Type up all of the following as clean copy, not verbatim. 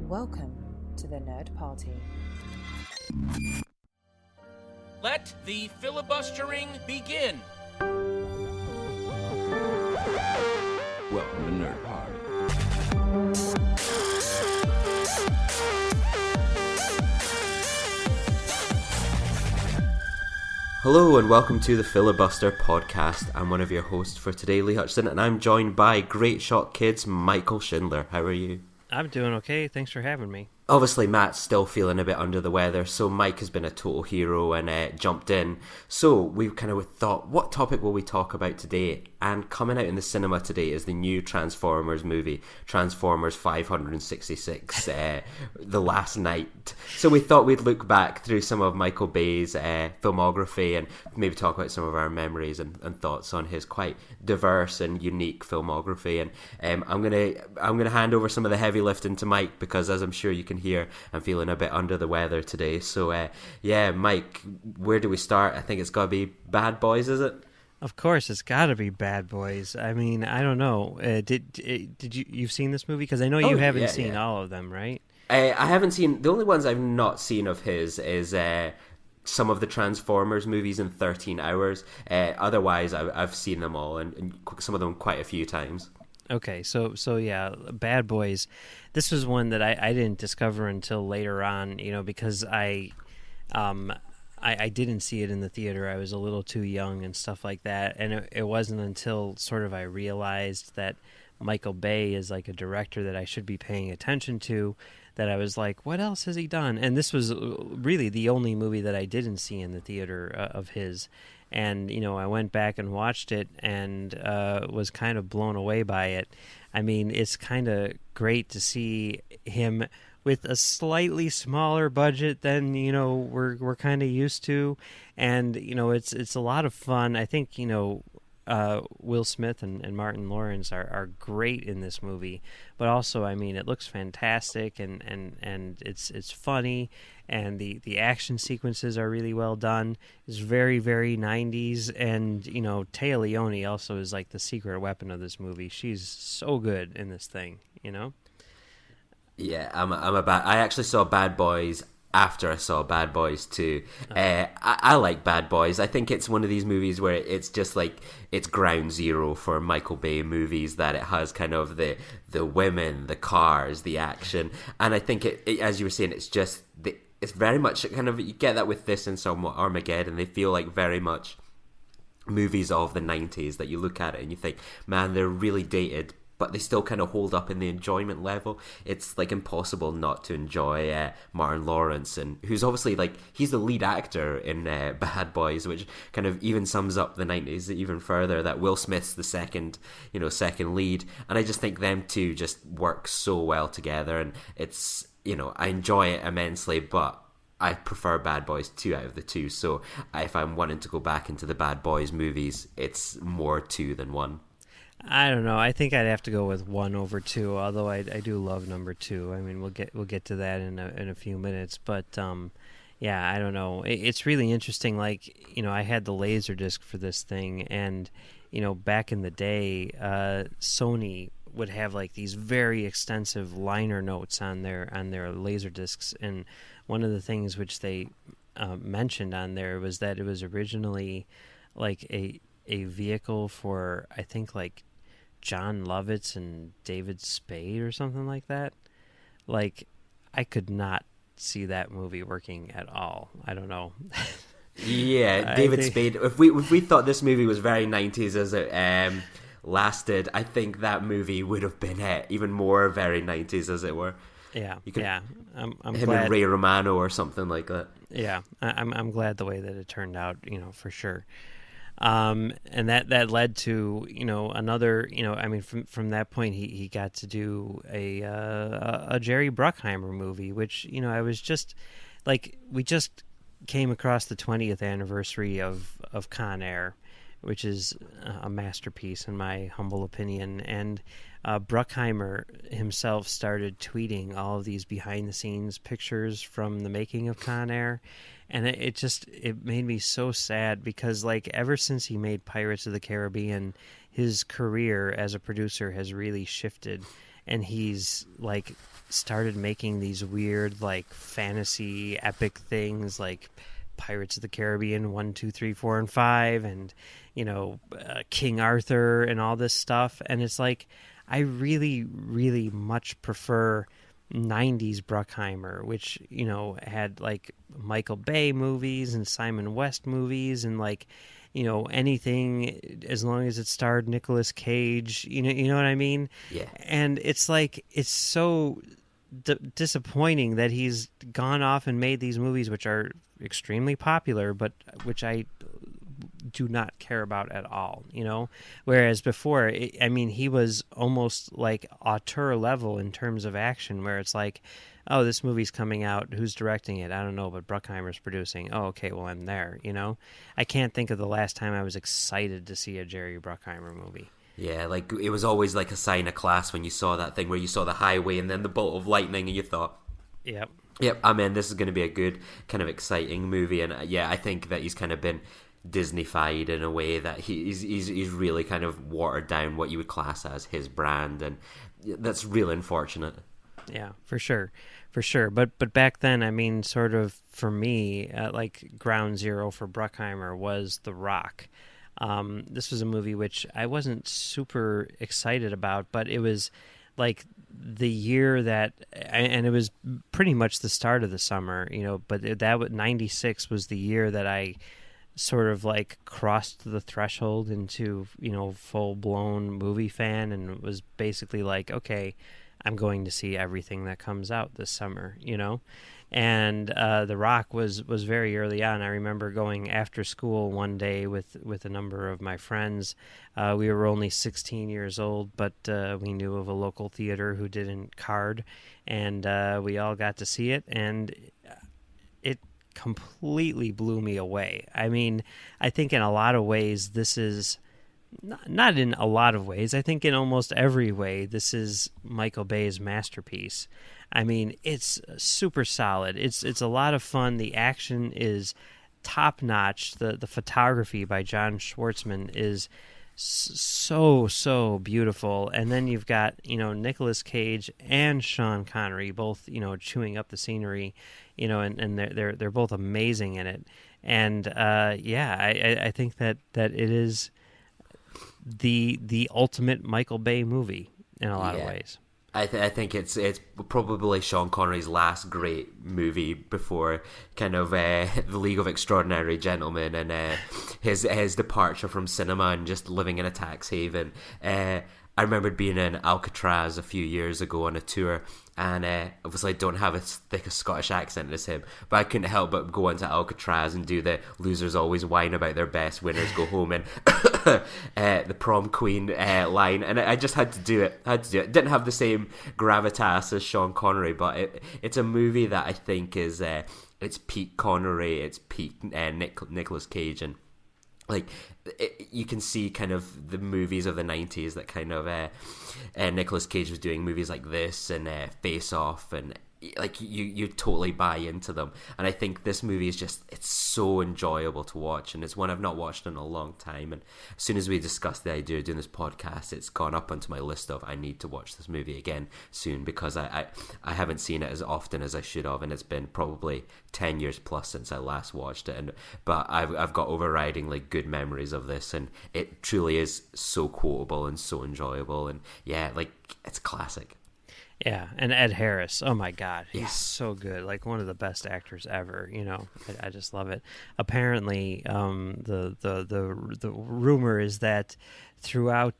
Welcome to the Nerd Party. Let the filibustering begin. Welcome to Nerd Party. Hello and welcome to the Filibuster Podcast. I'm one of your hosts for today, Lee Hutchison, and I'm joined by Great Shot Kids, Michael Schindler. How are you? I'm doing okay. Thanks for having me. Obviously, Matt's still feeling a bit under the weather, so Mike has been a total hero and jumped in. So we kind of thought, what topic will we talk about today? And coming out in the cinema today is the new Transformers movie, Transformers 566, The Last Night. So we thought we'd look back through some of Michael Bay's filmography and maybe talk about some of our memories and thoughts on his quite diverse and unique filmography. And I'm gonna hand over some of the heavy lifting to Mike because, as I'm sure you can hear, I'm feeling a bit under the weather today. So Mike, where do we start? I think it's got to be Bad Boys, is it? Of course, it's got to be Bad Boys. I mean, I don't know. Did you've seen this movie? Because I know you haven't seen all of them, right? I haven't seen. The only ones I've not seen of his is some of the Transformers movies in 13 hours. Otherwise, I've seen them all, and some of them quite a few times. Okay, so yeah, Bad Boys. This was one that I didn't discover until later on, because I didn't see it in the theater. I was a little too young and stuff like that, and it wasn't until sort of I realized that Michael Bay is like a director that I should be paying attention to, that I was like, what else has he done? And this was really the only movie that I didn't see in the theater of his. And, I went back and watched it and was kind of blown away by it. I mean, it's kind of great to see him with a slightly smaller budget than, we're kind of used to. And, it's a lot of fun. I think, Will Smith and Martin Lawrence are great in this movie. But also, I mean, it looks fantastic and it's funny. And the action sequences are really well done. It's very, very 90s. And, Téa Leoni also is like the secret weapon of this movie. She's so good in this thing, Yeah, I actually saw Bad Boys after I saw Bad Boys 2. I like Bad Boys. I think it's one of these movies where it's just like, it's ground zero for Michael Bay movies, that it has kind of the women, the cars, the action. And I think it as you were saying, it's very much kind of, you get that with this and somewhat Armageddon. They feel like very much movies of the 90s that you look at it and you think, man, they're really dated, but they still kind of hold up in the enjoyment level. It's like impossible not to enjoy Martin Lawrence, and who's obviously like, he's the lead actor in Bad Boys, which kind of even sums up the 90s even further, that Will Smith's the second lead. And I just think them two just work so well together, and it's, I enjoy it immensely, but I prefer Bad Boys 2 out of the two. So if I'm wanting to go back into the Bad Boys movies, it's more 2 than 1. I don't know. I think I'd have to go with 1 over 2. Although I do love number 2. I mean, we'll get to that in a few minutes. But yeah, I don't know. It's really interesting. Like, I had the Laserdisc for this thing, and back in the day, Sony would have like these very extensive liner notes on their Laserdiscs, and one of the things which they mentioned on there was that it was originally like a vehicle for, I think, like John Lovitz and David Spade or something like that. Like, I could not see that movie working at all. I don't know. Yeah, David Spade. If we thought this movie was very 90s as it lasted, I think that movie would have been even more very 90s, as it were. Yeah, I'm him glad. And Ray Romano or something like that. Yeah, I'm glad the way that it turned out, for sure. And that led to another, I mean, from that point he got to do a Jerry Bruckheimer movie, which I was just like, we just came across the 20th anniversary of Con Air, which is a masterpiece in my humble opinion. And Bruckheimer himself started tweeting all of these behind-the-scenes pictures from the making of Con Air, and it made me so sad because, like, ever since he made Pirates of the Caribbean, his career as a producer has really shifted, and he's like started making these weird like fantasy epic things like Pirates of the Caribbean 1, 2, 3, 4, and 5, and King Arthur and all this stuff. And it's like I really, really much prefer 90s Bruckheimer, which had like Michael Bay movies and Simon West movies and like anything as long as it starred Nicolas Cage. You know what I mean? Yeah. And it's like it's so disappointing that he's gone off and made these movies which are extremely popular, but which I do not care about at all, whereas before, he was almost like auteur level in terms of action, where it's like, oh, this movie's coming out, who's directing it? I don't know, but Bruckheimer's producing. Oh, okay, well, I'm there, I can't think of the last time I was excited to see a Jerry Bruckheimer movie. Yeah, like it was always like a sign of class when you saw that thing where you saw the highway and then the bolt of lightning and you thought, Yep, this is going to be a good kind of exciting movie. And I think that he's kind of been Disney-fied in a way that he's really kind of watered down what you would class as his brand, and that's really unfortunate. Yeah, for sure. But back then, sort of for me, like ground zero for Bruckheimer was The Rock. This was a movie which I wasn't super excited about, but it was like the year that, and it was pretty much the start of the summer, but that 96 was the year that I sort of like crossed the threshold into, full-blown movie fan, and was basically like, okay, I'm going to see everything that comes out this summer, And The Rock was very early on. I remember going after school one day with a number of my friends. We were only 16 years old, but we knew of a local theater who didn't card, and we all got to see it, and it completely blew me away. I think in a lot of ways this is... Not in a lot of ways. I think in almost every way, this is Michael Bay's masterpiece. It's super solid. It's a lot of fun. The action is top notch. The photography by John Schwartzman is so beautiful. And then you've got Nicolas Cage and Sean Connery both chewing up the scenery, and they're both amazing in it. And I think that it is the ultimate Michael Bay movie in a lot of ways. I think it's probably Sean Connery's last great movie before kind of The League of Extraordinary Gentlemen and his departure from cinema and just living in a tax haven. I remember being in Alcatraz a few years ago on a tour, and obviously I don't have as thick a Scottish accent as him, but I couldn't help but go into Alcatraz and do the losers always whine about their best, winners go home, and the prom queen line, and I just had to do it. It didn't have the same gravitas as Sean Connery, but it's a movie that I think is it's peak Connery, it's peak Nicolas Cage, and like you can see kind of the movies of the 90s that kind of Nicolas Cage was doing movies like this and Face Off, and like you totally buy into them. And I think this movie is it's so enjoyable to watch, and it's one I've not watched in a long time. And as soon as we discussed the idea of doing this podcast, it's gone up onto my list of I need to watch this movie again soon, because I haven't seen it as often as I should have, and it's been probably 10 years plus since I last watched it. But I've got overridingly good memories of this, and it truly is so quotable and so enjoyable, and it's classic. Yeah, and Ed Harris, oh my God, he's so good, like one of the best actors ever. I just love it. Apparently, the rumor is that throughout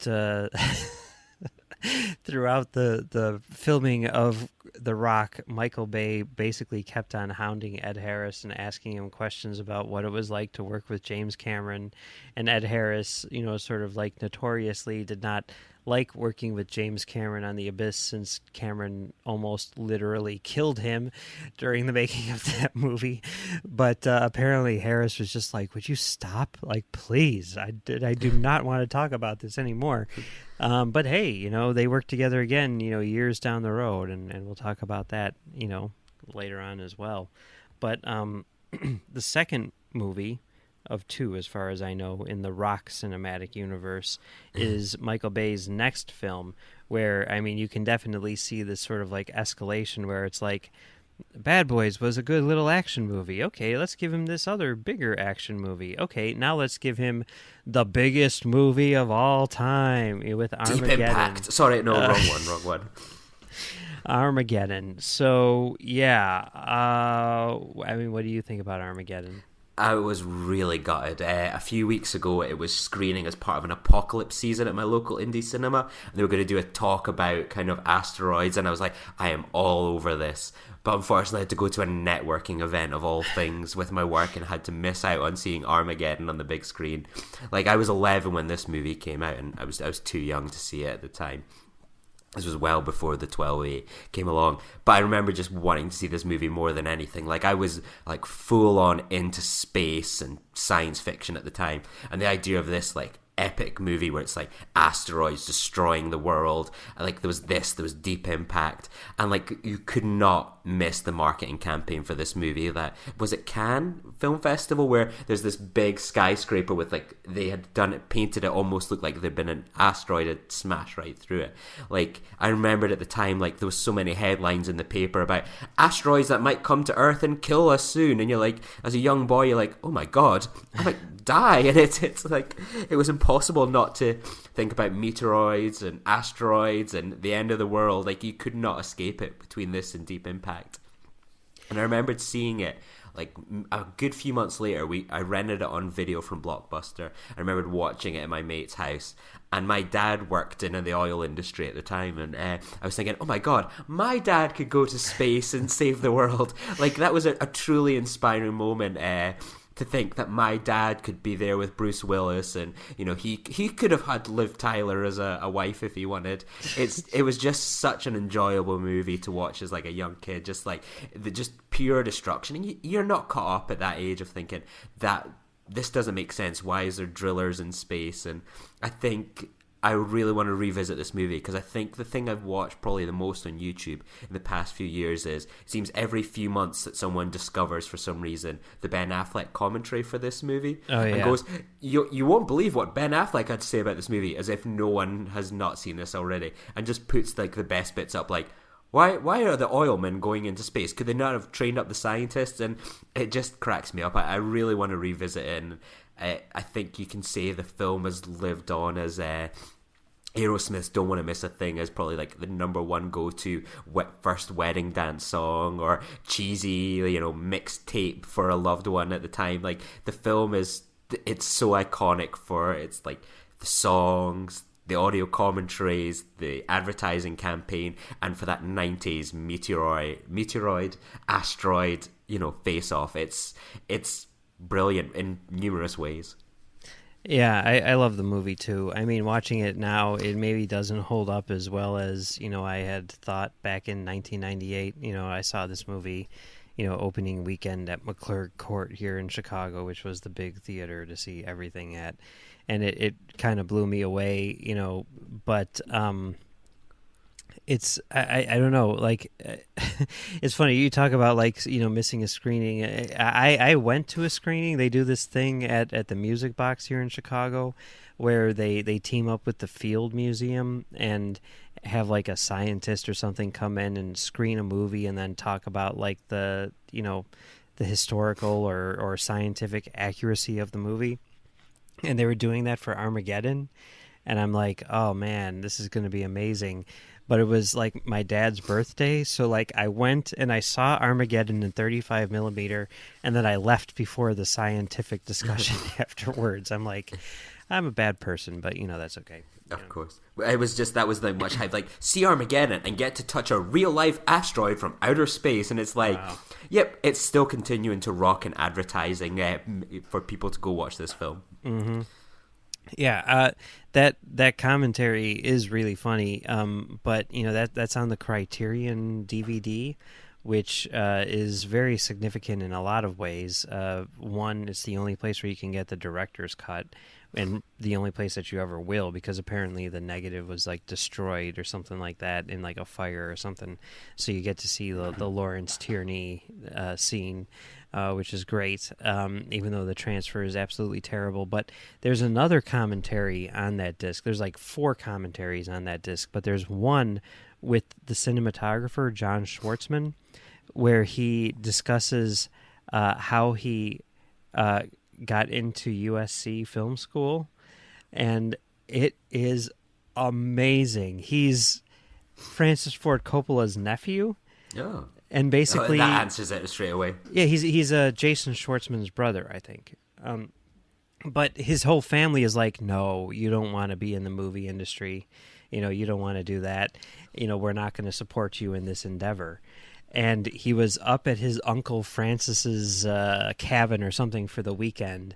throughout the filming of The Rock, Michael Bay basically kept on hounding Ed Harris and asking him questions about what it was like to work with James Cameron, and Ed Harris, sort of like notoriously did not like working with James Cameron on The Abyss, since Cameron almost literally killed him during the making of that movie. But apparently Harris was just like, would you stop? Like, please, I do not want to talk about this anymore. But hey, you know, they worked together again, you know, years down the road, and we'll talk about that, you know, later on as well. But the second movie of two, as far as I know, in the Rock cinematic universe is Michael Bay's next film, where, I mean, you can definitely see this sort of like escalation where it's like, Bad Boys was a good little action movie. Okay, let's give him this other bigger action movie. Okay, now let's give him the biggest movie of all time with Armageddon. Deep Impact. Sorry, no, wrong one. Armageddon. So, yeah. I mean, what do you think about Armageddon? I was really gutted. A few weeks ago, it was screening as part of an apocalypse season at my local indie cinema. They were going to do a talk about kind of asteroids, and I was like, I am all over this. But unfortunately, I had to go to a networking event of all things with my work and had to miss out on seeing Armageddon on the big screen. Like, I was 11 when this movie came out, and I was too young to see it at the time. This was well before the 12A came along. But I remember just wanting to see this movie more than anything. Like, I was like full on into space and science fiction at the time. And the idea of this like epic movie where it's like asteroids destroying the world, like there was Deep Impact, and like you could not miss the marketing campaign for this movie. That was at Cannes Film Festival, where there's this big skyscraper with like, they had done it, painted it, almost looked like there'd been an asteroid had smashed right through it. Like, I remembered at the time, like there was so many headlines in the paper about asteroids that might come to Earth and kill us soon, and you're like, as a young boy, you're like, oh my god, I might die. And it's like, it was impossible not to think about meteoroids and asteroids and the end of the world. Like, you could not escape it between this and Deep Impact. And I remembered seeing it like a good few months later. I rented it on video from Blockbuster. I remembered watching it at my mate's house, and my dad worked in the oil industry at the time, and I was thinking, oh my god, my dad could go to space and save the world. Like, that was a truly inspiring moment, to think that my dad could be there with Bruce Willis, and you know, he could have had Liv Tyler as a wife if he wanted. It was just such an enjoyable movie to watch as like a young kid, just like just pure destruction, and you're not caught up at that age of thinking that this doesn't make sense. Why is there drillers in space? And I think I really want to revisit this movie, because I think the thing I've watched probably the most on YouTube in the past few years is, it seems every few months that someone discovers for some reason the Ben Affleck commentary for this movie, and goes, you won't believe what Ben Affleck had to say about this movie, as if no one has not seen this already, and just puts like the best bits up, like, why are the oilmen going into space? Could they not have trained up the scientists? And it just cracks me up. I really want to revisit it, and I think you can say the film has lived on as Aerosmith's Don't Want to Miss a Thing is probably like the number one go-to first wedding dance song, or cheesy, you know, mixtape for a loved one at the time. Like, the film it's so iconic for its like the songs, the audio commentaries, the advertising campaign, and for that 90s meteoroid, asteroid, you know, face-off. It's brilliant in numerous ways. Yeah, I love the movie too. I mean, watching it now, it maybe doesn't hold up as well as, you know, I had thought back in 1998. You know, I saw this movie, you know, opening weekend at McClurg Court here in Chicago, which was the big theater to see everything at. And it kind of blew me away, you know, but it's, I don't know, like, it's funny, you talk about, like, you know, missing a screening. I went to a screening. They do this thing at the Music Box here in Chicago where they team up with the Field Museum and have, like, a scientist or something come in and screen a movie and then talk about, like, the, you know, the historical or scientific accuracy of the movie. And they were doing that for Armageddon. And I'm like, oh, man, this is going to be amazing. But it was like my dad's birthday, so like I went and I saw Armageddon in 35 millimeter, and then I left before the scientific discussion afterwards. I'm like, I'm a bad person, but you know, that's okay. Of course. It was just, that was the much hype, like, see Armageddon and get to touch a real life asteroid from outer space, and it's like, wow. Yep, it's still continuing to rock in advertising for people to go watch this film. Mm-hmm. Yeah, that commentary is really funny. But that's on the Criterion DVD, which is very significant in a lot of ways. One, it's the only place where you can get the director's cut, and the only place that you ever will, because apparently the negative was like destroyed or something like that in like a fire or something. So you get to see the Lawrence Tierney scene. Which is great, even though the transfer is absolutely terrible. But there's another commentary on that disc. There's like 4 commentaries on that disc, but there's one with the cinematographer, John Schwartzman, where he discusses how he got into USC Film School, and it is amazing. He's Francis Ford Coppola's nephew. Oh. And basically, that answers it straight away. Yeah, he's Jason Schwartzman's brother, I think. But his whole family is like, no, you don't want to be in the movie industry. You don't want to do that. We're not going to support you in this endeavor. And he was up at his uncle Francis's cabin or something for the weekend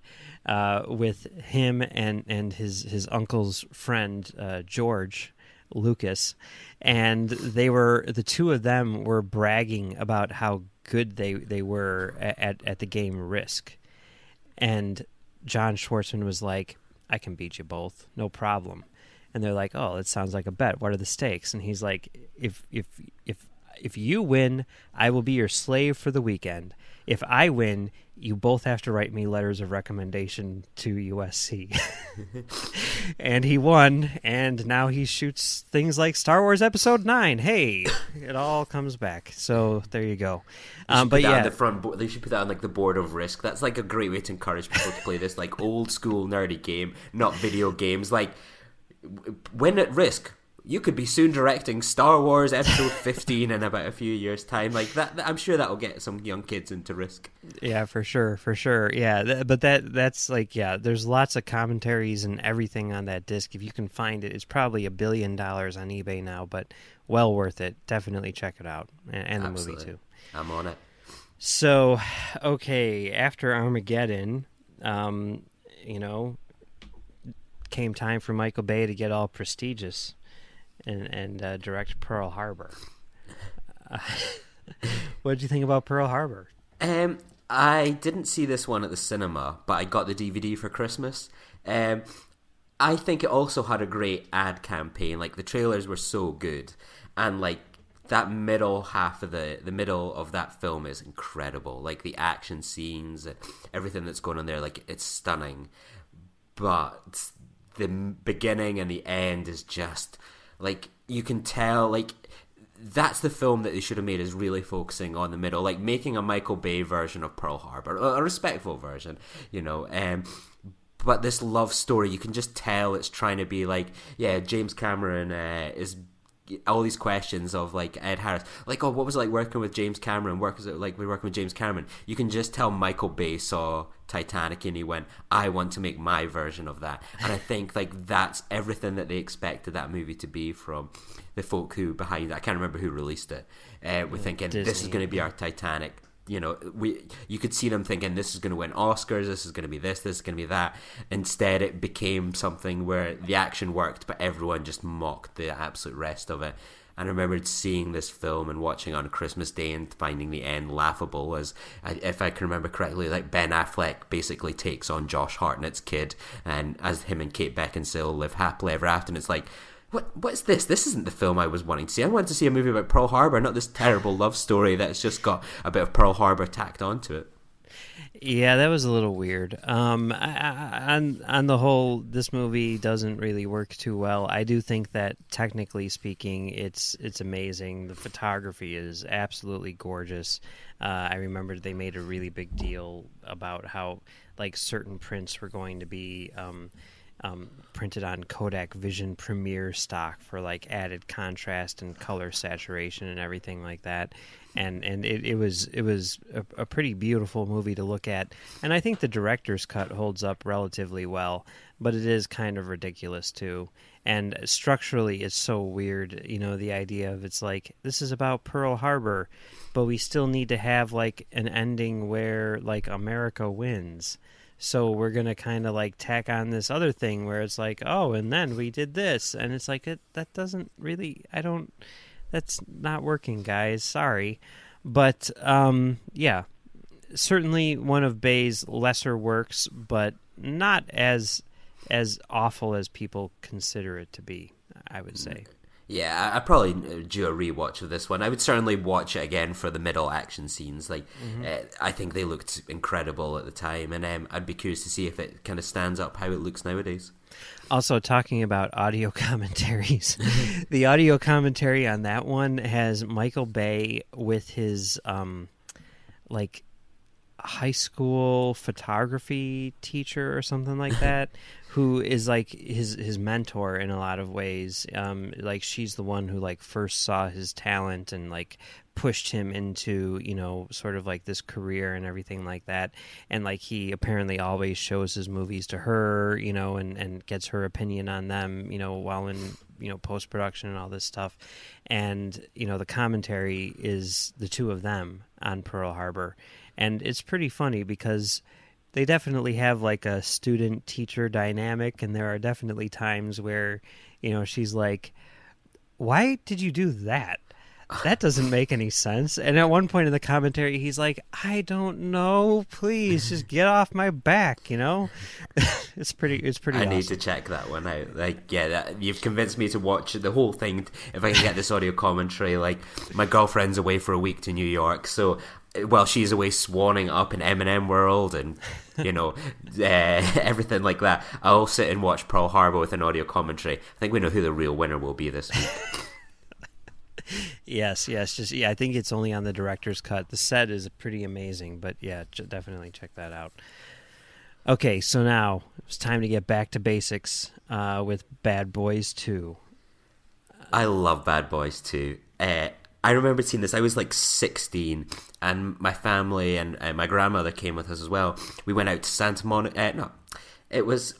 with him and his uncle's friend George Lucas, and the two of them were bragging about how good they were at the game Risk. And John Schwartzman was like, I can beat you both, no problem. And they're like, oh, it sounds like a bet. What are the stakes? And he's like, if you win, I will be your slave for the weekend. If I win, you both have to write me letters of recommendation to USC. And he won, and now he shoots things like Star Wars Episode 9. Hey, it all comes back. So there you go. But yeah, on the front they should put that on like the board of Risk. That's like a great way to encourage people to play this like old school nerdy game, not video games. Like, win at Risk. You could be soon directing Star Wars Episode 15 in about a few years' time. Like that, I'm sure that'll get some young kids into Risk. Yeah, for sure. Yeah, but that's like, yeah, there's lots of commentaries and everything on that disc. If you can find it, it's probably $1 billion on eBay now, but well worth it. Definitely check it out, and the movie too. I'm on it. So, okay, after Armageddon, came time for Michael Bay to get all prestigious and direct Pearl Harbor. What did you think about Pearl Harbor? I didn't see this one at the cinema, but I got the DVD for Christmas. I think it also had a great ad campaign. Like, the trailers were so good, and like that middle half of the middle of that film is incredible. Like the action scenes, everything that's going on there, like it's stunning. But the beginning and the end is just like, you can tell, like, that's the film that they should have made, is really focusing on the middle, like making a Michael Bay version of Pearl Harbor, a respectful version, but this love story, you can just tell it's trying to be like, yeah, James Cameron is all these questions of like Ed Harris, like, oh, what was it like working with James Cameron? What was it like working with James Cameron? You can just tell Michael Bay saw Titanic and he went, I want to make my version of that. And I think like that's everything that they expected that movie to be from the folk who behind it. I can't remember who released it. We're thinking, Disney. This is going to be our Titanic. You could see them thinking, this is going to win Oscars, this is going to be this is going to be that. Instead, it became something where the action worked, but everyone just mocked the absolute rest of it. And I remembered seeing this film and watching on Christmas Day and finding the end laughable, as, if I can remember correctly, like Ben Affleck basically takes on Josh Hartnett's kid, and as him and Kate Beckinsale live happily ever after, and it's like, What's this? This isn't the film I was wanting to see. I wanted to see a movie about Pearl Harbor, not this terrible love story that's just got a bit of Pearl Harbor tacked onto it. Yeah, that was a little weird. On the whole, this movie doesn't really work too well. I do think that, technically speaking, it's amazing. The photography is absolutely gorgeous. I remember they made a really big deal about how like certain prints were going to be printed on Kodak Vision Premiere stock for like added contrast and color saturation and everything like that, and it was a pretty beautiful movie to look at, and I think the director's cut holds up relatively well, but it is kind of ridiculous too, and structurally it's so weird, the idea of, it's like, this is about Pearl Harbor, but we still need to have like an ending where like America wins. so we're gonna kind of like tack on this other thing where it's like, oh, and then we did this, and it's like that doesn't really, that's not working, guys. Sorry, but yeah, certainly one of Bay's lesser works, but not as awful as people consider it to be, I would say. Yeah, I'd probably do a rewatch of this one. I would certainly watch it again for the middle action scenes. Like, I think they looked incredible at the time, and I'd be curious to see if it kind of stands up how it looks nowadays. Also, talking about audio commentaries, the audio commentary on that one has Michael Bay with his like high school photography teacher or something like that, who is like his mentor in a lot of ways. Like, she's the one who like first saw his talent and like pushed him into, you know, sort of like this career and everything like that. And like, he apparently always shows his movies to her, you know, and gets her opinion on them, you know, while in, you know, post-production and all this stuff. And, you know, the commentary is the two of them on Pearl Harbor. And it's pretty funny because they definitely have like a student-teacher dynamic, and there are definitely times where, you know, she's like, why did you do that? That doesn't make any sense. And at one point in the commentary, he's like, I don't know. Please just get off my back, you know? It's pretty awesome. I need to check that one out. Like, yeah, you've convinced me to watch the whole thing if I can get this audio commentary. Like, my girlfriend's away for a week to New York, so while she's away swanning up in Eminem World and, you know, everything like that, I'll sit and watch Pearl Harbor with an audio commentary. I think we know who the real winner will be this week. Yes. I think it's only on the director's cut. The set is pretty amazing, but yeah, definitely check that out. Okay, so now it's time to get back to basics with Bad Boys 2. I love Bad Boys 2. I remember seeing this. I was like 16, and my family and my grandmother came with us as well. We went out to Santa Monica. No, it was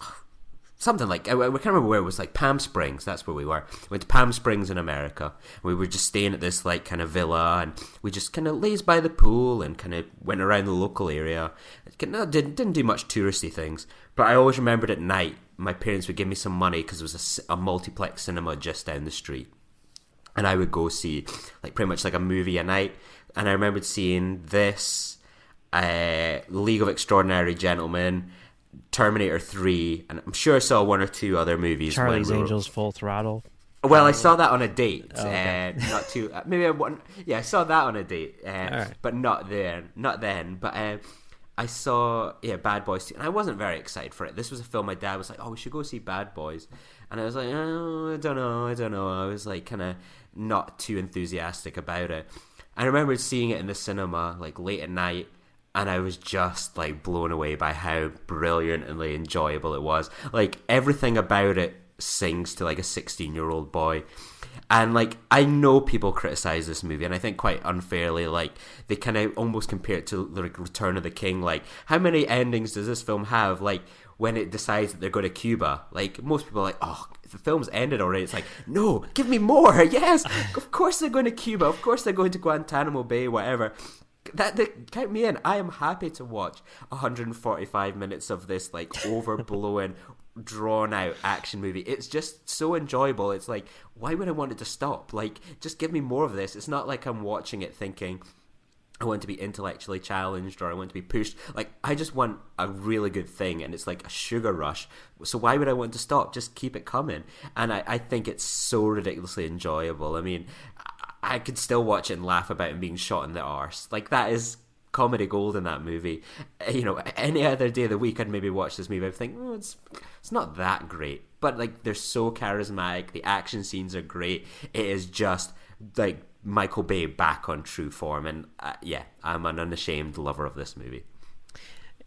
something like, I can't remember where it was, like Palm Springs. That's where we were. We went to Palm Springs in America. We were just staying at this like kind of villa, and we just kind of lazed by the pool and kind of went around the local area. Didn't do much touristy things, but I always remembered at night my parents would give me some money because there was a multiplex cinema just down the street. And I would go see like pretty much like a movie a night. And I remembered seeing this, League of Extraordinary Gentlemen, Terminator 3, and I'm sure I saw one or two other movies. Charlie's Angels Full Throttle. Well, I saw that on a date. Okay. Not too. Maybe I saw that on a date, right. But not then. But I saw Bad Boys 2, and I wasn't very excited for it. This was a film my dad was like, "Oh, we should go see Bad Boys," and I was like, "Oh, I don't know." I was like, kind of not too enthusiastic about it. I remember seeing it in the cinema like late at night, and I was just like blown away by how brilliantly enjoyable it was. Like, everything about it sings to like a 16-year-old boy. And like, I know people criticize this movie, and I think quite unfairly. Like, they kind of almost compare it to like Return of the King. Like, how many endings does this film have? Like, when it decides that they're going to Cuba, like, most people are like, oh, the film's ended already. It's like, no, give me more. Yes, of course they're going to Cuba. Of course they're going to Guantanamo Bay, whatever. Count me in. I am happy to watch 145 minutes of this like overblown, drawn out action movie. It's just so enjoyable. It's like, why would I want it to stop? Like, just give me more of this. It's not like I'm watching it thinking I want to be intellectually challenged or I want to be pushed. Like, I just want a really good thing, and it's like a sugar rush. So why would I want to stop? Just keep it coming. And I think it's so ridiculously enjoyable. I mean, I could still watch it and laugh about him being shot in the arse. Like, that is comedy gold in that movie. You know, any other day of the week I'd maybe watch this movie. I'd think, oh, it's not that great. But like, they're so charismatic. The action scenes are great. It is just like Michael Bay back on true form. And I'm an unashamed lover of this movie.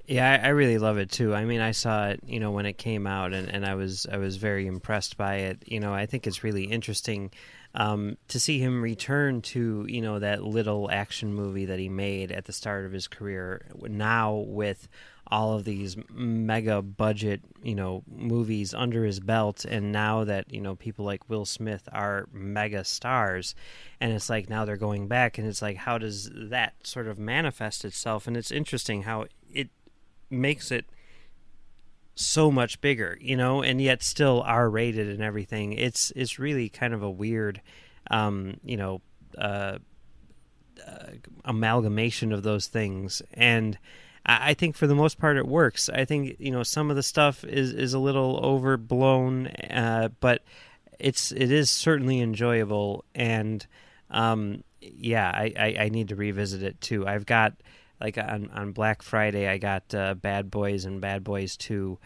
Yeah, I really love it too. I mean, I saw it, you know, when it came out, and I was very impressed by it. You know, I think it's really interesting to see him return to, you know, that little action movie that he made at the start of his career, now with all of these mega budget, you know, movies under his belt, and now that, you know, people like Will Smith are mega stars, and it's like now they're going back, and it's like, how does that sort of manifest itself? And it's interesting how it makes it so much bigger, and yet still R-rated and everything. It's really kind of a weird, amalgamation of those things, and I think for the most part it works. I think some of the stuff is a little overblown, but it is certainly enjoyable, and I need to revisit it too. I've got on Black Friday I got Bad Boys and Bad Boys 2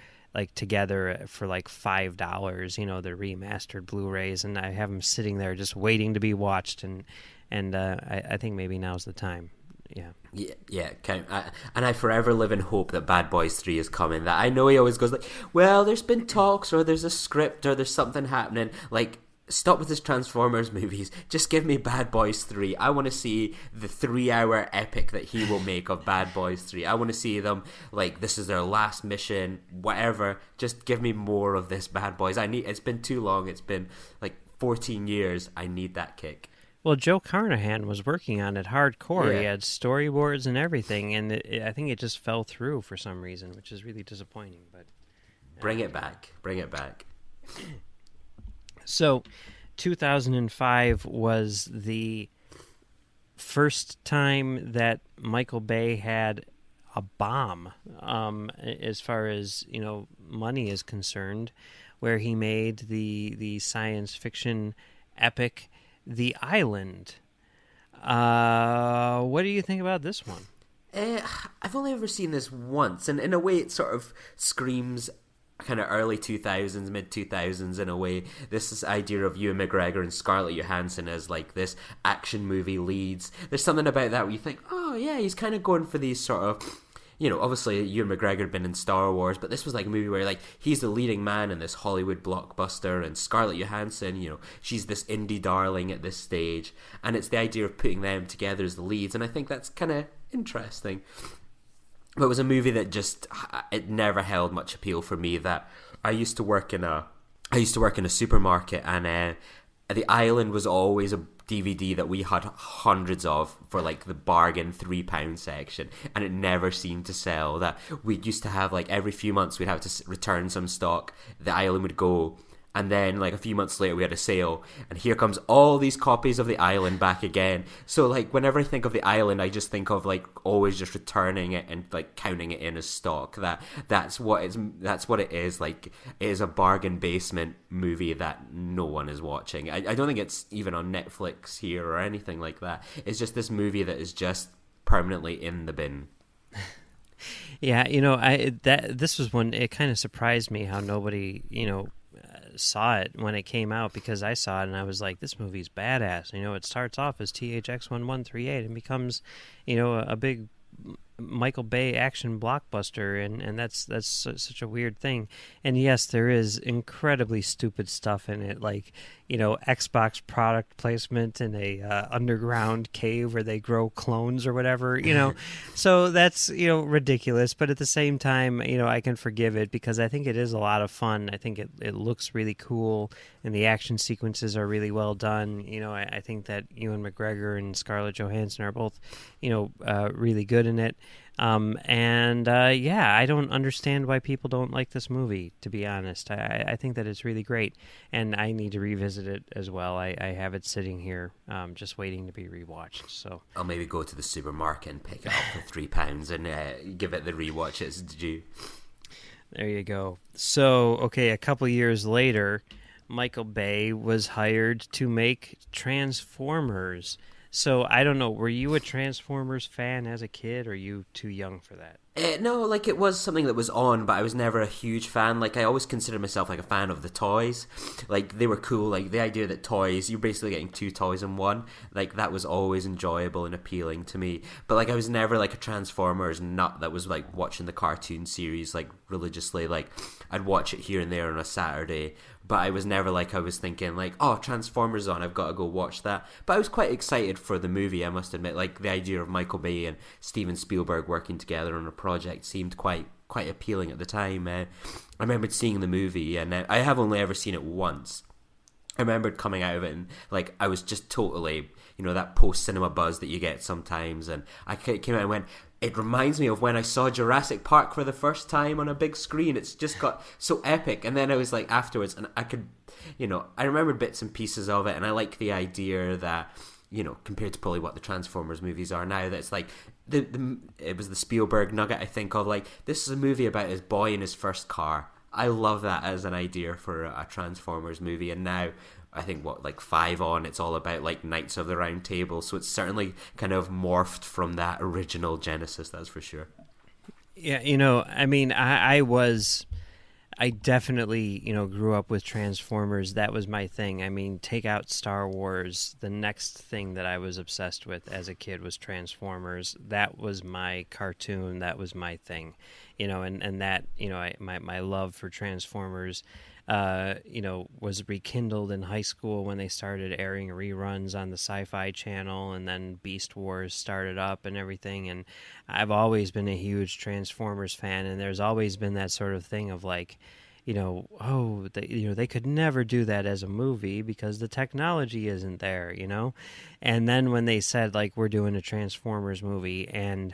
together for $5, the remastered Blu-rays, and I have them sitting there just waiting to be watched, and I think maybe now's the time. Yeah. And I forever live in hope that Bad Boys 3 is coming. That I know he always goes well, there's been talks, or there's a script, or there's something happening. Stop with his Transformers movies. Just give me Bad Boys 3. I want to see the 3-hour epic that he will make of Bad Boys 3. I want to see them this is their last mission, whatever. Just give me more of this Bad Boys. It's been too long. It's been 14 years. I need that kick. Well, Joe Carnahan was working on it hardcore. Yeah. He had storyboards and everything, and I think it just fell through for some reason, which is really disappointing. But bring it back. So, 2005 was the first time that Michael Bay had a bomb, as far as money is concerned, where he made the science fiction epic The Island. What do you think about this one? I've only ever seen this once, and in a way it sort of screams kind of early 2000s, mid 2000s in a way. This idea of Ewan McGregor and Scarlett Johansson as this action movie leads. There's something about that where you think, oh yeah, he's kind of going for these sort of, obviously Ewan McGregor had been in Star Wars, but this was a movie where he's the leading man in this Hollywood blockbuster, and Scarlett Johansson, she's this indie darling at this stage, and it's the idea of putting them together as the leads, and I think that's kind of interesting. But it was a movie that it never held much appeal for me. That I used to work in a supermarket, and The Island was always a DVD that we had hundreds of for the bargain £3 section, and it never seemed to sell. That we used to have every few months we'd have to return some stock. The Island would go, and then a few months later we had a sale, and here comes all these copies of The Island back again. So whenever I think of The Island, I just think of always just returning it and counting it in as stock. That's what it is. It is a bargain basement movie that no one is watching. I don't think it's even on Netflix here or anything like that. It's just this movie that is just permanently in the bin. Yeah, this was one. It kind of surprised me how nobody saw it when it came out, because I saw it and I was like, this movie's badass. It starts off as THX-1138 and becomes a big Michael Bay action blockbuster, and that's such a weird thing. And yes, there is incredibly stupid stuff in it, Xbox product placement in a underground cave where they grow clones or whatever, so that's ridiculous, but at the same time I can forgive it because I think it is a lot of fun. I think it looks really cool, and the action sequences are really well done. I think that Ewan McGregor and Scarlett Johansson are both really good in it. I don't understand why people don't like this movie, to be honest. I think that it's really great, and I need to revisit it as well. I have it sitting here, just waiting to be rewatched. So I'll maybe go to the supermarket and pick it up for £3 and give it the rewatch it's due. There you go. So, okay, a couple years later, Michael Bay was hired to make Transformers. So, I don't know, were you a Transformers fan as a kid, or are you too young for that? No, it was something that was on, but I was never a huge fan. I always considered myself a fan of the toys. They were cool. The idea that toys, you're basically getting two toys in one, that was always enjoyable and appealing to me. But I was never a Transformers nut that was watching the cartoon series religiously. I'd watch it here and there on a Saturday, but I was never I was thinking oh, Transformers on, I've got to go watch that. But I was quite excited for the movie, I must admit. The idea of Michael Bay and Steven Spielberg working together on a project seemed quite appealing at the time. I remembered seeing the movie, and I have only ever seen it once. I remembered coming out of it and like I was just totally, that post-cinema buzz that you get sometimes, and I came out and went, it reminds me of when I saw Jurassic Park for the first time on a big screen. It's just got so epic. And then I was like afterwards, and I could, I remembered bits and pieces of it, and I like the idea that, compared to probably what the Transformers movies are now, that's like it was the Spielberg nugget, I think, of like, this is a movie about his boy in his first car. I love that as an idea for a Transformers movie, and now I think 5 on, it's all about like Knights of the Round Table, so it's certainly kind of morphed from that original genesis, that's for sure. Yeah, I mean, I definitely, grew up with Transformers. That was my thing. I mean, take out Star Wars. The next thing that I was obsessed with as a kid was Transformers. That was my cartoon. That was my thing, and that, my love for Transformers, was rekindled in high school when they started airing reruns on the Sci-Fi Channel, and then Beast Wars started up and everything. And I've always been a huge Transformers fan, and there's always been that sort of thing of like, they could never do that as a movie because the technology isn't there, And then when they said like, we're doing a Transformers movie, and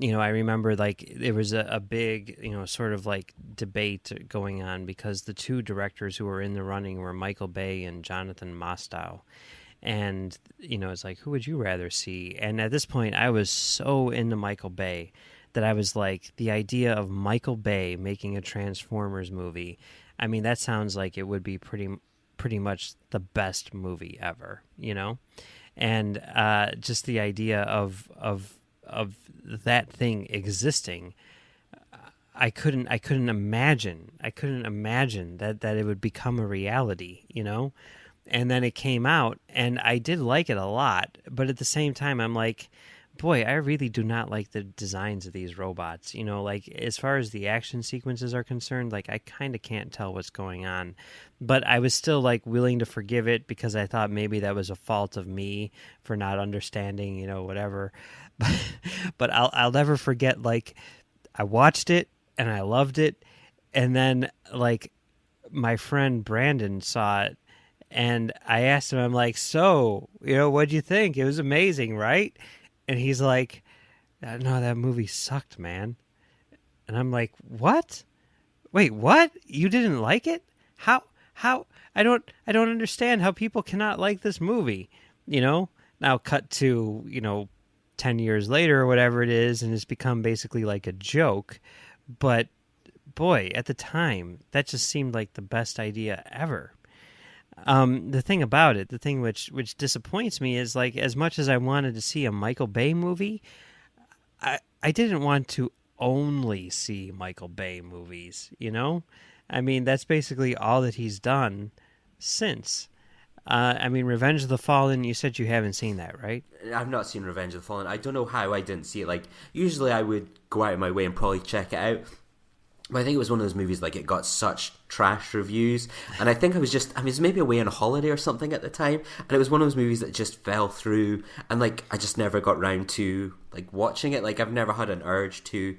I remember like there was a big, sort of like debate going on because the two directors who were in the running were Michael Bay and Jonathan Mostow. And, it's like, who would you rather see? And at this point, I was so into Michael Bay that I was like, the idea of Michael Bay making a Transformers movie, I mean, that sounds like it would be pretty much the best movie ever, And just the idea of that thing existing, I couldn't imagine that it would become a reality, And then it came out, and I did like it a lot, but at the same time, I'm like, boy, I really do not like the designs of these robots. Like as far as the action sequences are concerned, like I kind of can't tell what's going on. But I was still like willing to forgive it because I thought maybe that was a fault of me for not understanding, whatever. But I'll never forget, like, I watched it and I loved it. And then like my friend Brandon saw it, and I asked him, I'm like, so, what'd you think? It was amazing, right? And he's like, no, that movie sucked, man. And I'm like, what? Wait, what? You didn't like it? How? I don't understand how people cannot like this movie. Now cut to, 10 years later or whatever it is, and it's become basically like a joke. But boy, at the time, that just seemed like the best idea ever. The thing about it, the thing which disappoints me is, like, as much as I wanted to see a Michael Bay movie, I didn't want to only see Michael Bay movies, I mean, that's basically all that he's done since. I mean, Revenge of the Fallen, you said you haven't seen that, right? I've not seen Revenge of the Fallen. I don't know how I didn't see it. Like, usually I would go out of my way and probably check it out. But I think it was one of those movies, like, it got such trash reviews. And I think I was maybe away on a holiday or something at the time. And it was one of those movies that just fell through. And, like, I just never got round to, like, watching it. Like, I've never had an urge to,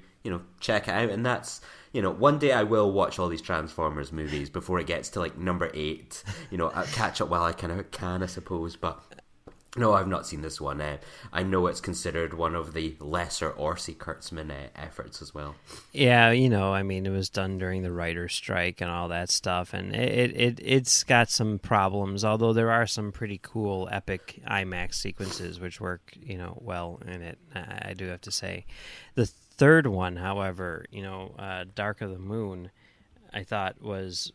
check it out. And that's, one day I will watch all these Transformers movies before it gets to, like, number 8. I'll catch up while I kind of can, I suppose. But no, I've not seen this one. I know it's considered one of the lesser Orsi Kurtzman efforts as well. Yeah, I mean, it was done during the writer's strike and all that stuff, and it's got some problems, although there are some pretty cool, epic IMAX sequences which work, well in it, I do have to say. The third one, however, Dark of the Moon, I thought was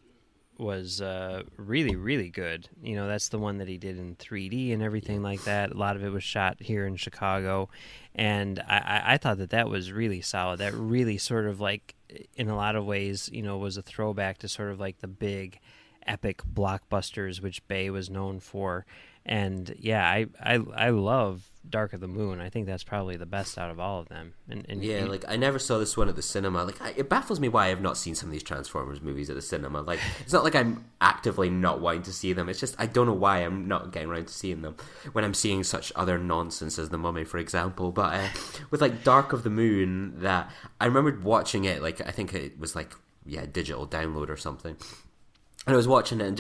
really, really good. That's the one that he did in 3D and everything like that. A lot of it was shot here in Chicago, and I thought that was really solid. That really sort of, like, in a lot of ways, was a throwback to sort of like the big epic blockbusters which Bay was known for. And yeah, I love Dark of the Moon. I think that's probably the best out of all of them. And yeah, like, I never saw this one at the cinema. Like, it baffles me why I have not seen some of these Transformers movies at the cinema. Like, it's not like I'm actively not wanting to see them. It's just I don't know why I'm not getting around to seeing them when I'm seeing such other nonsense as The Mummy, for example. But with, like, Dark of the Moon, that I remembered watching it, like, I think it was like, digital download or something. And I was watching it and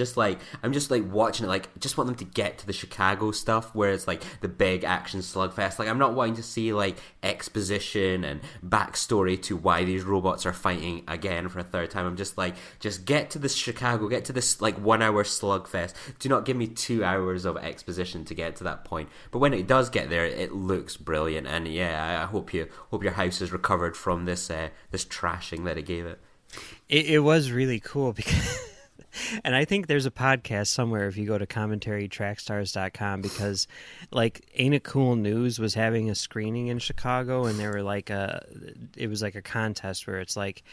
I'm just like watching it, like, just want them to get to the Chicago stuff where it's like the big action slugfest. Like, I'm not wanting to see like exposition and backstory to why these robots are fighting again for a third time. I'm just like, just get to this Chicago, get to this like 1 hour slugfest. Do not give me 2 hours of exposition to get to that point. But when it does get there, it looks brilliant. And yeah, I hope your house has recovered from this trashing that it gave it. It was really cool because... And I think there's a podcast somewhere if you go to commentarytrackstars.com, because like Ain't It Cool News was having a screening in Chicago, and they were like it was like a contest where it's like,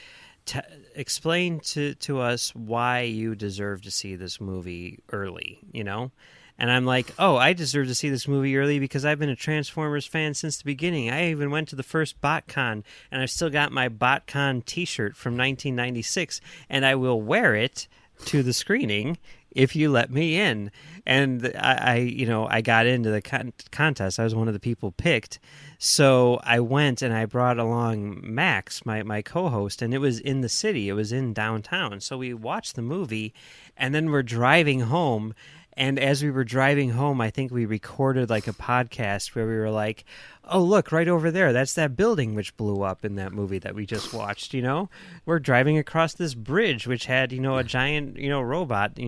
explain to us why you deserve to see this movie early, you know? And I'm like, oh, I deserve to see this movie early because I've been a Transformers fan since the beginning. I even went to the first BotCon, and I've still got my BotCon t-shirt from 1996, and I will wear it to the screening if you let me in. And I got into the contest. I was one of the people picked, so I went and I brought along Max, my co-host, and it was in the city. It was in downtown. So we watched the movie, and then we're driving home. And as we were driving home, I think we recorded like a podcast where we were like, oh, look, right over there. That's that building which blew up in that movie that we just watched, you know? We're driving across this bridge which had, a giant, robot,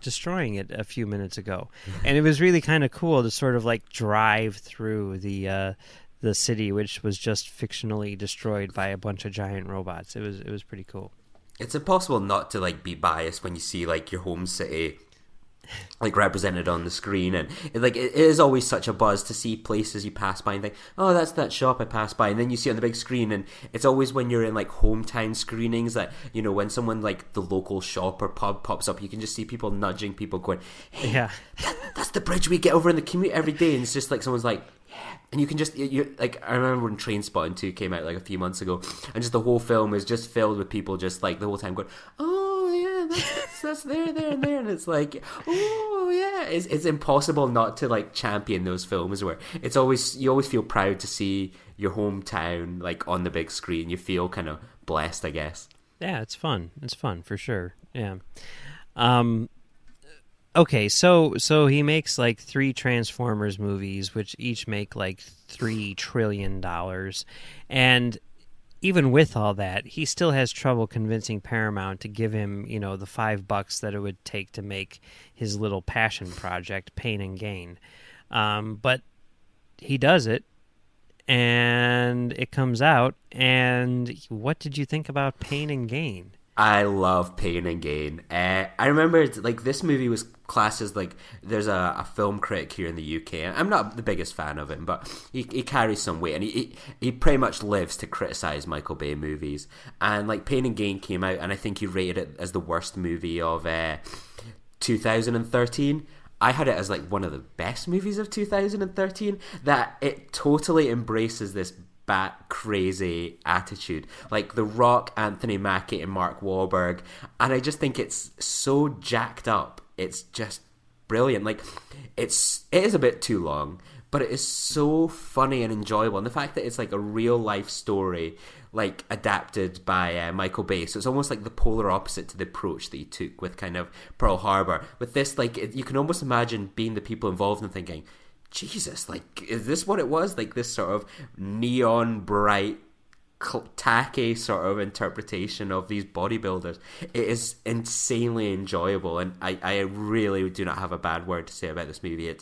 destroying it a few minutes ago. And it was really kind of cool to sort of like drive through the city which was just fictionally destroyed by a bunch of giant robots. It was pretty cool. It's impossible not to like be biased when you see like your home city like represented on the screen, and it is always such a buzz to see places you pass by and think, oh, that's that shop I passed by, and then you see it on the big screen. And it's always when you're in like hometown screenings that, when someone like the local shop or pub pops up, you can just see people nudging people going, hey, yeah, that's the bridge we get over in the commute every day. And it's just like someone's like, yeah. And you can just, you like, I remember when Trainspotting 2 came out like a few months ago, and just the whole film was just filled with people just like the whole time going, oh yeah, that's there, and there, and it's like, oh yeah, it's impossible not to like champion those films where you always feel proud to see your hometown like on the big screen. You feel kind of blessed, I guess. Yeah, it's fun for sure. Yeah. Okay, so he makes like 3 Transformers movies, which each make like $3 trillion, and even with all that, he still has trouble convincing Paramount to give him, the $5 that it would take to make his little passion project, Pain and Gain. But he does it, and it comes out. And what did you think about Pain and Gain? I love Pain and Gain. I remember like this movie was classed as like, there's a film critic here in the UK. I'm not the biggest fan of him, but he carries some weight, and he pretty much lives to criticize Michael Bay movies. And like Pain and Gain came out, and I think he rated it as the worst movie of 2013. I had it as like one of the best movies of 2013, that it totally embraces this bat crazy attitude, like The Rock, Anthony Mackie, and Mark Wahlberg, and I just think it's so jacked up. It's just brilliant. Like it is a bit too long, but it is so funny and enjoyable, and the fact that it's like a real life story, like adapted by Michael Bay, so it's almost like the polar opposite to the approach that he took with kind of Pearl Harbor. With this, like you can almost imagine being the people involved and thinking, Jesus, like, is this what it was? Like this sort of neon bright, tacky sort of interpretation of these bodybuilders. It is insanely enjoyable, and I really do not have a bad word to say about this movie.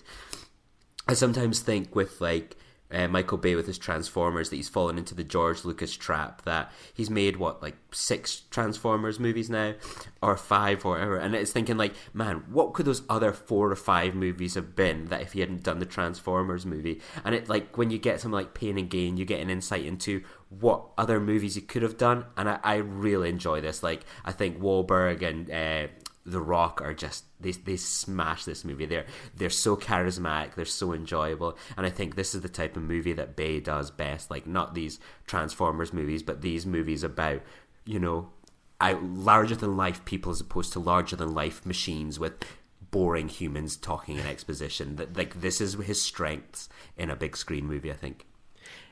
I sometimes think with like Michael Bay with his Transformers that he's fallen into the George Lucas trap, that he's made like 6 Transformers movies now, or 5 or whatever, and it's thinking like, man, what could those other 4 or 5 movies have been that if he hadn't done the Transformers movie? And it like when you get something like Pain and Gain, you get an insight into what other movies he could have done, and I really enjoy this. Like I think Wahlberg and The Rock are just, they smash this movie. They're so charismatic, they're so enjoyable, and I think this is the type of movie that Bay does best. Like not these Transformers movies, but these movies about, larger than life people as opposed to larger than life machines with boring humans talking in exposition. That like this is his strengths in a big screen movie, I think.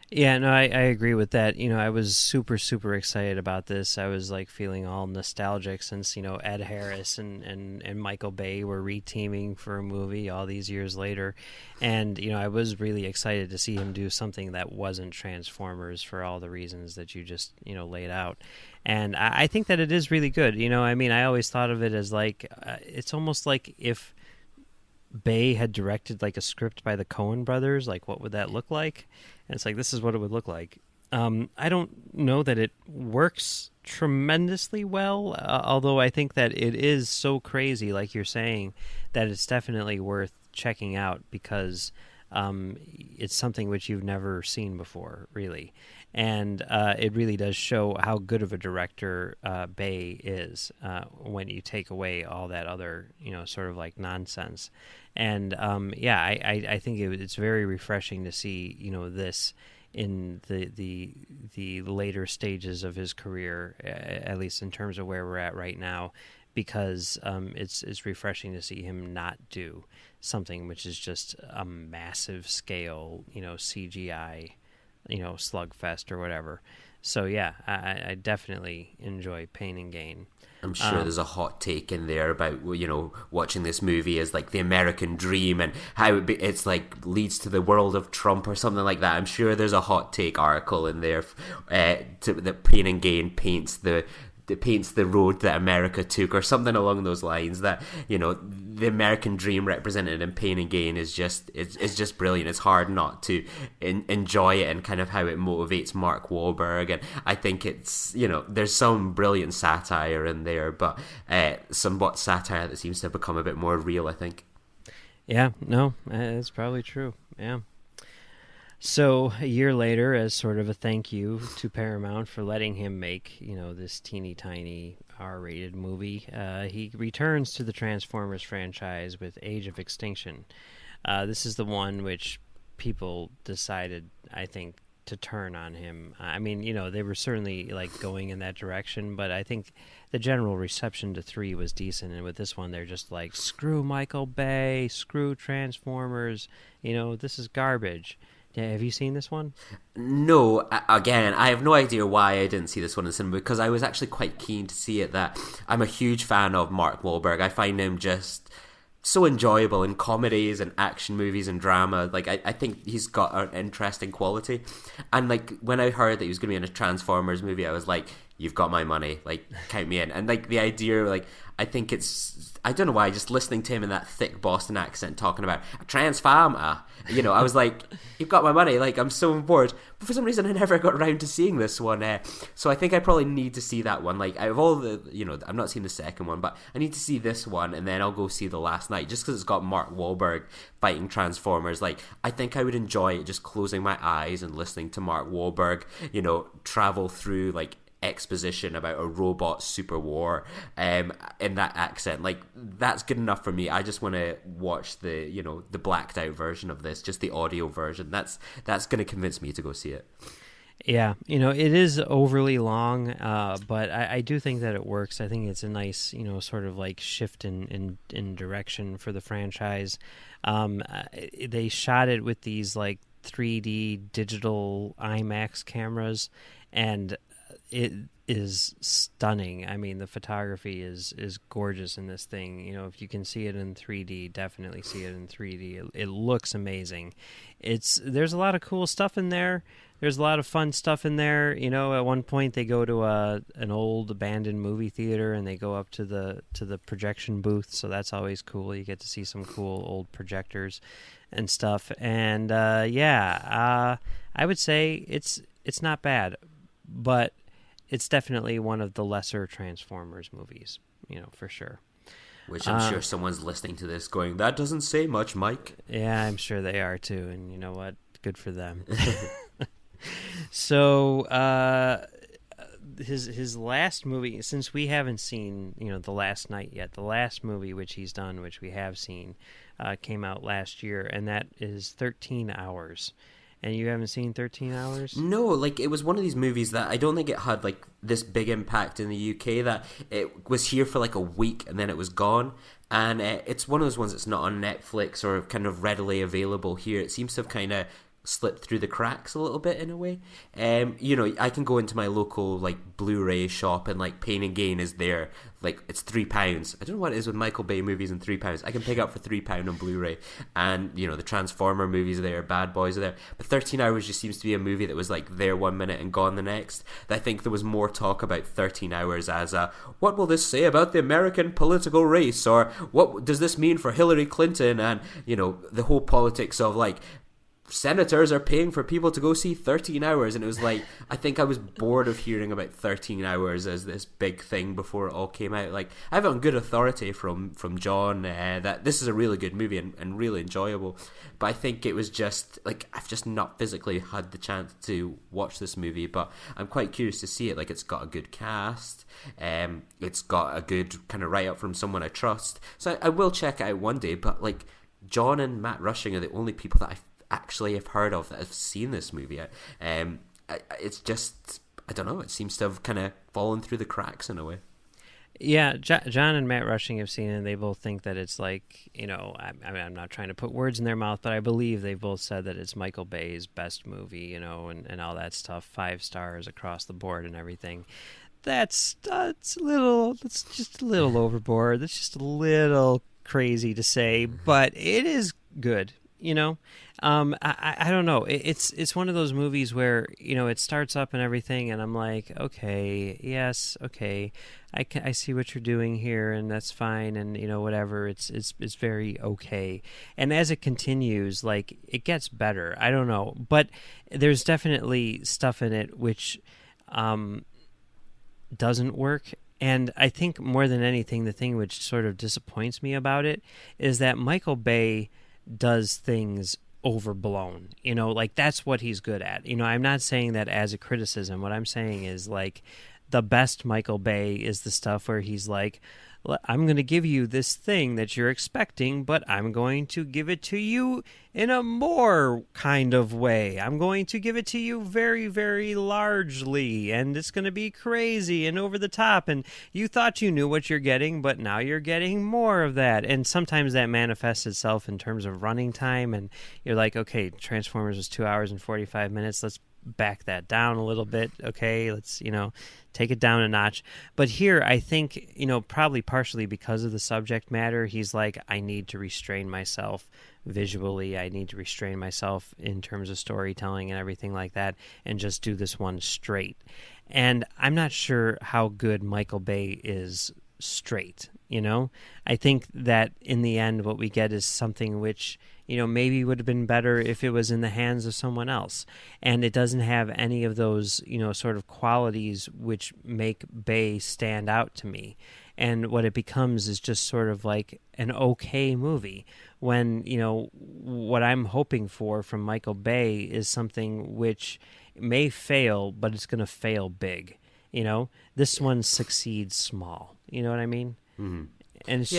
Yeah, no, I agree with that. I was super, super excited about this. I was like feeling all nostalgic since, Ed Harris and Michael Bay were reteaming for a movie all these years later. And, I was really excited to see him do something that wasn't Transformers for all the reasons that you just, laid out. And I think that it is really good. I always thought of it as like, it's almost like if Bay had directed like a script by the Coen brothers, like what would that look like? And it's like, this is what it would look like. I don't know that it works tremendously well, although I think that it is so crazy, like you're saying, that it's definitely worth checking out because it's something which you've never seen before, really. And it really does show how good of a director Bay is when you take away all that other, sort of like nonsense. And I think it's very refreshing to see, this in the later stages of his career, at least in terms of where we're at right now, because it's refreshing to see him not do something which is just a massive scale, CGI, slugfest or whatever. So yeah, I definitely enjoy Pain and Gain. I'm sure there's a hot take in there about, watching this movie as like the American dream and how it's like leads to the world of Trump or something like that. I'm sure there's a hot take article in there that Pain and Gain paints the road that America took or something along those lines, that the American dream represented in Pain and Gain is just brilliant. It's hard not to enjoy it, and kind of how it motivates Mark Wahlberg. And I think it's there's some brilliant satire in there, but somewhat satire that seems to have become a bit more real, I think. Yeah, no, it's probably true. Yeah. So a year later, as sort of a thank you to Paramount for letting him make, this teeny tiny R-rated movie, he returns to the Transformers franchise with Age of Extinction. This is the one which people decided, I think, to turn on him. They were certainly like going in that direction, but I think the general reception to 3 was decent, and with this one, they're just like, screw Michael Bay, screw Transformers, this is garbage. Yeah, have you seen this one? No, again, I have no idea why I didn't see this one in cinema, because I was actually quite keen to see it. That I'm a huge fan of Mark Wahlberg. I find him just so enjoyable in comedies and action movies and drama. Like, I think he's got an interesting quality. And like, when I heard that he was going to be in a Transformers movie, I was like, you've got my money, like, count me in. And like, the idea, like, I think I don't know why, just listening to him in that thick Boston accent talking about a Transformer, I was like, you've got my money, like, I'm so on board. But for some reason, I never got around to seeing this one. So I think I probably need to see that one. Like, out of all the, I'm not seeing the second one, but I need to see this one, and then I'll go see The Last Night, just because it's got Mark Wahlberg fighting Transformers. Like, I think I would enjoy it just closing my eyes and listening to Mark Wahlberg, travel through, like, exposition about a robot super war in that accent. Like, that's good enough for me. I just want to watch the the blacked out version of this, just the audio version. That's going to convince me to go see it. Yeah, it is overly long, but I do think that it works. I think it's a nice, sort of like shift in direction for the franchise. They shot it with these like 3D digital IMAX cameras, and it is stunning. I mean, the photography is gorgeous in this thing. If you can see it in 3D, definitely see it in 3D. It looks amazing. There's a lot of cool stuff in there. There's a lot of fun stuff in there. At one point they go to an old abandoned movie theater, and they go up to the projection booth. So that's always cool. You get to see some cool old projectors and stuff. And I would say it's not bad, but it's definitely one of the lesser Transformers movies, for sure. Which I'm sure someone's listening to this going, that doesn't say much, Mike. Yeah, I'm sure they are too, and you know what? Good for them. So, his last movie, since we haven't seen, The Last Night yet, the last movie which he's done, which we have seen, came out last year, and that is 13 Hours. And you haven't seen 13 Hours? No, like, it was one of these movies that I don't think it had, like, this big impact in the UK, that it was here for, like, a week and then it was gone. And it's one of those ones that's not on Netflix or kind of readily available here. It seems to have kind of slipped through the cracks a little bit in a way. I can go into my local like Blu-ray shop and like Pain and Gain is there. Like it's £3. I don't know what it is with Michael Bay movies and £3. I can pick up for £3 on Blu-ray, and the Transformer movies are there, Bad Boys are there. But 13 Hours just seems to be a movie that was like there 1 minute and gone the next. I think there was more talk about 13 Hours as what will this say about the American political race, or what does this mean for Hillary Clinton, and the whole politics of like senators are paying for people to go see 13 Hours, and it was like, I think I was bored of hearing about 13 Hours as this big thing before it all came out. Like, I have it on good authority from John that this is a really good movie and really enjoyable, but I think it was just like, I've just not physically had the chance to watch this movie, but I'm quite curious to see it. Like, it's got a good cast, it's got a good kind of write-up from someone I trust, so I will check it out one day. But like, John and Matt Rushing are the only people that I actually have heard of that have seen this movie. It's just, I don't know, it seems to have kind of fallen through the cracks in a way. Yeah, John and Matt Rushing have seen it, and they both think that it's like, I'm not trying to put words in their mouth, but I believe they both said that it's Michael Bay's best movie, and all that stuff, 5 stars across the board and everything. That's just a little overboard. That's just a little crazy to say, but it is good. I don't know. It's one of those movies where it starts up and everything, and I'm like, okay, yes, okay, I see what you're doing here, and that's fine, and whatever. It's very okay, and as it continues, like, it gets better. I don't know, but there's definitely stuff in it which doesn't work. And I think more than anything, the thing which sort of disappoints me about it is that Michael Bay does things overblown, like that's what he's good at. I'm not saying that as a criticism. What I'm saying is, like, the best Michael Bay is the stuff where he's like, I'm going to give you this thing that you're expecting, but I'm going to give it to you in a more kind of way. I'm going to give it to you very, very largely, and it's going to be crazy and over the top, and you thought you knew what you're getting, but now you're getting more of that. And sometimes that manifests itself in terms of running time, and you're like, okay, Transformers was 2 hours and 45 minutes, let's back that down a little bit. Okay, let's take it down a notch. But here, I think probably partially because of the subject matter, he's like, I need to restrain myself visually, I need to restrain myself in terms of storytelling and everything like that, and just do this one straight. And I'm not sure how good Michael Bay is straight. I think that in the end what we get is something which maybe would have been better if it was in the hands of someone else. And it doesn't have any of those, sort of qualities which make Bay stand out to me. And what it becomes is just sort of like an okay movie, when, what I'm hoping for from Michael Bay is something which may fail, but it's going to fail big. This one succeeds small. You know what I mean? Mm-hmm. And it's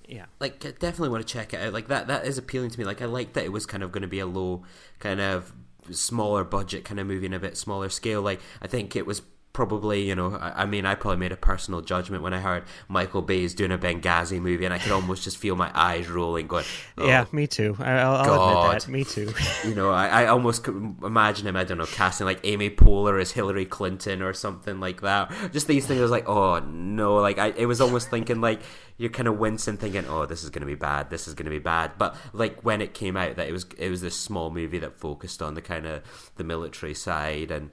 yeah. Like, I definitely want to check it out. Like, that is appealing to me. Like, I like that it was kind of going to be a low, kind of smaller budget kind of movie and a bit smaller scale. Like, I think it was probably, I probably made a personal judgment when I heard Michael Bay's doing a Benghazi movie, and I could almost just feel my eyes rolling, going, oh, yeah, me too. I'll admit that. Me too. I almost could imagine him, I don't know, casting like Amy Poehler as Hillary Clinton or something like that. Just these things, I was like, oh no, like it was almost thinking like, you're kind of wincing, thinking, oh, this is going to be bad, this is going to be bad. But like when it came out, that it was this small movie that focused on the kind of the military side, and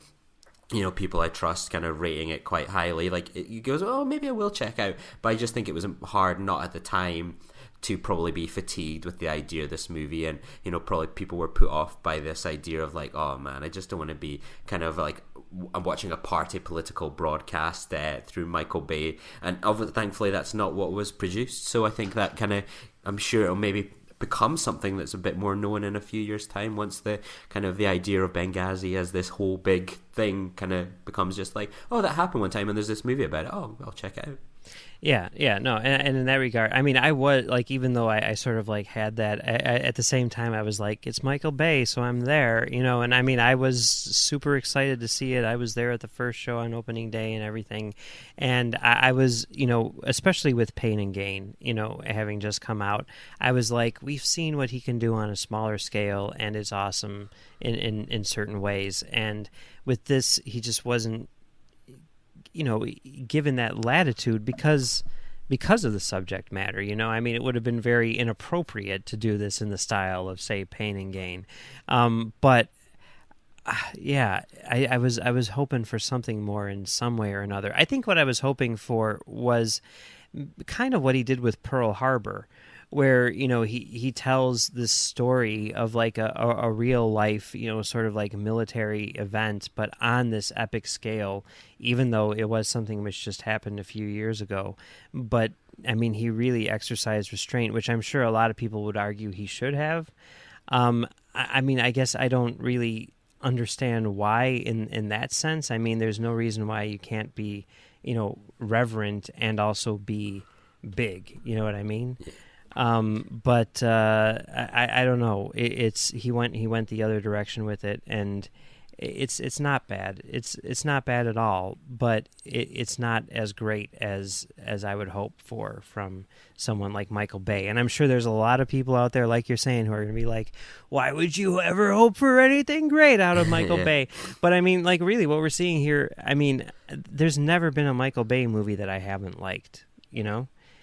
people I trust kind of rating it quite highly. Like, it goes, oh, maybe I will check out. But I just think it was hard not at the time to probably be fatigued with the idea of this movie, and probably people were put off by this idea of like, oh man, I just don't want to be kind of like, I'm watching a party political broadcast through Michael Bay, and thankfully that's not what was produced. So I think that kind of, I'm sure it'll maybe become something that's a bit more known in a few years' time, once the kind of the idea of Benghazi as this whole big thing kind of becomes just like, oh, that happened one time and there's this movie about it, oh, I'll check it out. Yeah, no, and in that regard, I mean, I was like, even though I sort of like had that, at the same time, I was like, it's Michael Bay, so I'm there, and I mean, I was super excited to see it. I was there at the first show on opening day and everything, and I was, especially with Pain and Gain, having just come out, I was like, we've seen what he can do on a smaller scale, and it's awesome in certain ways, and with this, he just wasn't, given that latitude because of the subject matter, I mean, it would have been very inappropriate to do this in the style of, say, Pain and Gain. But yeah, I was hoping for something more in some way or another. I think what I was hoping for was kind of what he did with Pearl Harbor, where he tells this story of like a real life sort of like military event, but on this epic scale, even though it was something which just happened a few years ago. But I mean, he really exercised restraint, which I'm sure a lot of people would argue he should have. I mean, I guess I don't really understand why in that sense. I mean, there's no reason why you can't be reverent and also be big, you know what I mean? But I don't know. He went the other direction with it, and it's not bad. It's not bad at all. But it's not as great as I would hope for from someone like Michael Bay. And I'm sure there's a lot of people out there, like you're saying, who are going to be like, "Why would you ever hope for anything great out of Michael Bay?" But I mean, like, really, what we're seeing here. I mean, there's never been a Michael Bay movie that I haven't liked.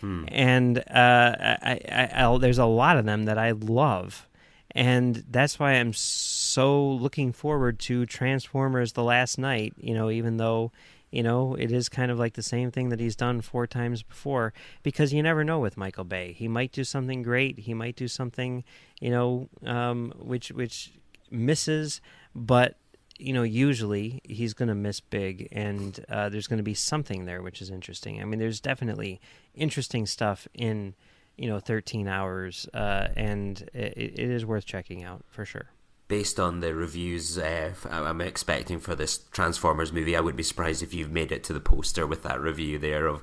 And there's a lot of them that I love, and that's why I'm so looking forward to Transformers: The Last Night. Even though it is kind of like the same thing that he's done 4 times before, because you never know with Michael Bay. He might do something great. He might do something which misses, but usually he's going to miss big, and there's going to be something there which is interesting. I mean, there's definitely interesting stuff in 13 hours, and it is worth checking out for sure. Based on the reviews I'm expecting for this Transformers movie, I wouldn't be surprised if you've made it to the poster with that review there of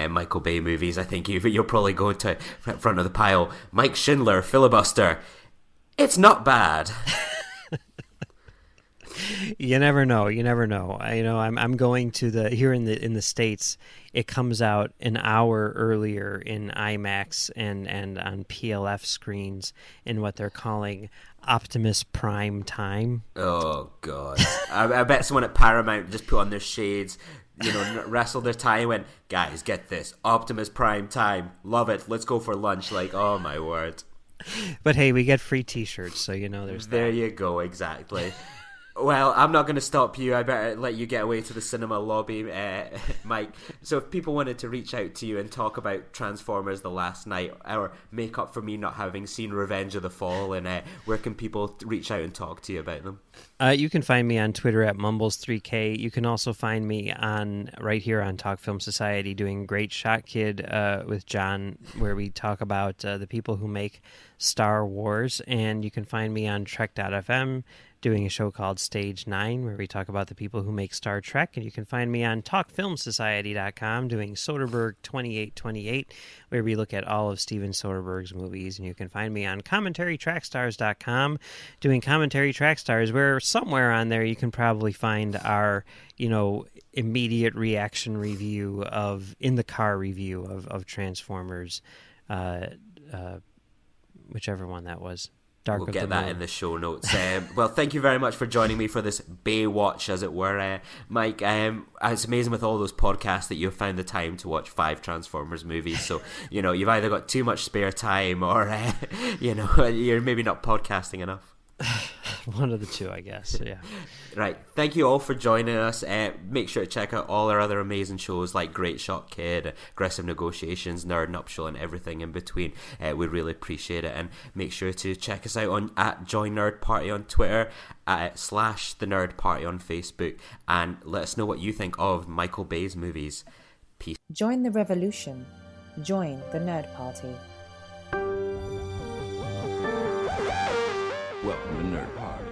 Michael Bay movies. I think you're probably going to front of the pile. Mike Schindler, Filibuster. It's not bad. You never know. I'm going to here in the States. It comes out an hour earlier in IMAX and on PLF screens in what they're calling Optimus Prime time. Oh God! I bet someone at Paramount just put on their shades, wrestled their tie and went, "Guys, get this, Optimus Prime time, love it. Let's go for lunch." Like, oh my word! But hey, we get free T-shirts, so there's that. There you go, exactly. Well, I'm not going to stop you. I better let you get away to the cinema lobby, Mike. So if people wanted to reach out to you and talk about Transformers: The Last Night, or make up for me not having seen Revenge of the Fallen, where can people reach out and talk to you about them? You can find me on Twitter at Mumbles3K. You can also find me right here on Talk Film Society doing Great Shot Kid with John, where we talk about the people who make Star Wars. And you can find me on Trek.fm doing a show called Stage 9, where we talk about the people who make Star Trek. And you can find me on TalkFilmSociety.com doing Soderbergh 2828, where we look at all of Steven Soderbergh's movies. And you can find me on CommentaryTrackStars.com doing Commentary Track Stars, where somewhere on there you can probably find our, immediate reaction review in-the-car review of Transformers, whichever one that was. We'll get that in the show notes. Well, thank you very much for joining me for this Baywatch, as it were, Mike. It's amazing with all those podcasts that you've found the time to watch 5 Transformers movies. So, you've either got too much spare time or, you're maybe not podcasting enough. One of the two, I guess. Yeah. Right. Thank you all for joining us. Make sure to check out all our other amazing shows like Great Shot Kid, Aggressive Negotiations, Nerd Nuptial, and everything in between. We really appreciate it. And make sure to check us out on @Join Nerd Party on Twitter, /The Nerd Party on Facebook, and let us know what you think of Michael Bay's movies. Peace. Join the revolution. Join the Nerd Party. Welcome to Nerd Party.